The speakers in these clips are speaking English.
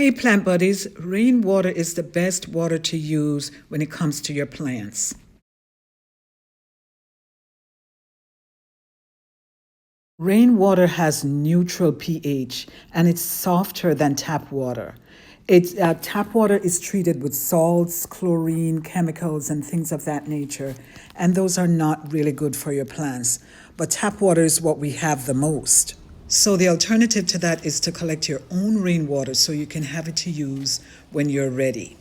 Hey plant buddies, rainwater is the best water to use when it comes to your plants. Rainwater has neutral pH and it's softer than tap water. Tap water is treated with salts, chlorine, chemicals, and things of that nature, and those are not really good for your plants. But tap water is what we have the most. So the alternative to that is to collect your own rainwater so you can have it to use when you're ready.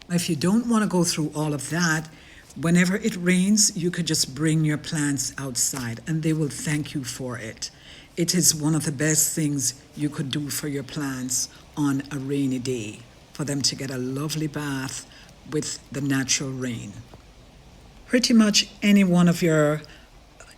If you don't want to go through all of that, whenever it rains, you could just bring your plants outside and they will thank you for it. It is one of the best things you could do for your plants on a rainy day, for them to get a lovely bath with the natural rain. Pretty much any one of your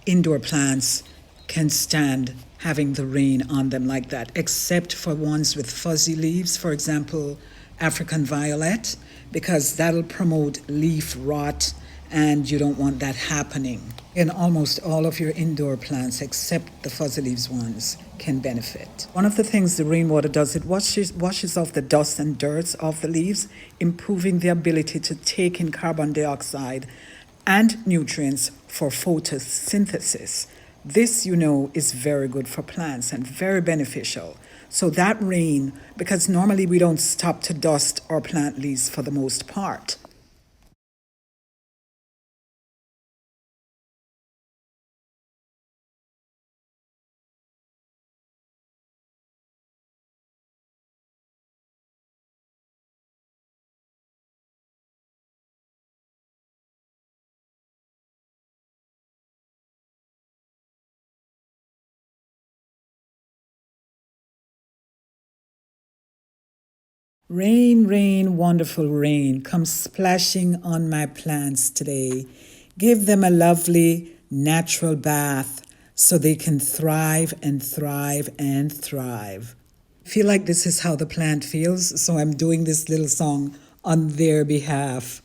indoor plants can stand having the rain on them like that, except for ones with fuzzy leaves, for example, African violet, because that'll promote leaf rot and you don't want that happening. And almost all of your indoor plants, except the fuzzy leaves ones, can benefit. One of the things the rainwater does, it washes off the dust and dirt off the leaves, improving the ability to take in carbon dioxide and nutrients for photosynthesis. This, is very good for plants and very beneficial. So that rain, because normally we don't stop to dust our plant leaves for the most part. Rain, rain, wonderful rain, come splashing on my plants today. Give them a lovely natural bath so they can thrive and thrive and thrive. I feel like this is how the plant feels, so I'm doing this little song on their behalf.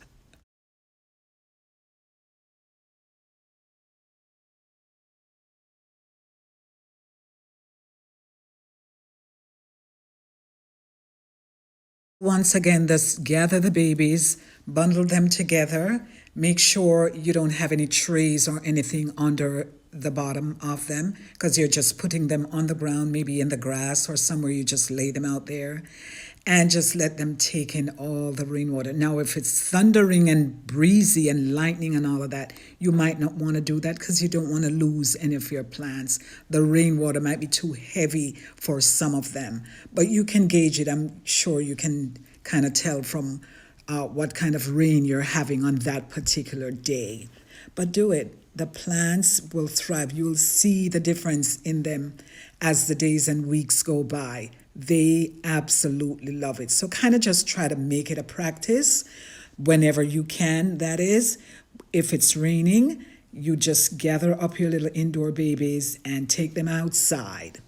Once again, just gather the babies, bundle them together, make sure you don't have any trays or anything under the bottom of them because you're just putting them on the ground, maybe in the grass or somewhere you just lay them out there and just let them take in all the rainwater. Now, if it's thundering and breezy and lightning and all of that, you might not want to do that because you don't want to lose any of your plants. The rainwater might be too heavy for some of them, but you can gauge it. I'm sure you can kind of tell from what kind of rain you're having on that particular day. But do it. The plants will thrive. You'll see the difference in them as the days and weeks go by. They absolutely love it. So kind of just try to make it a practice whenever you can, that is. If it's raining, you just gather up your little indoor babies and take them outside.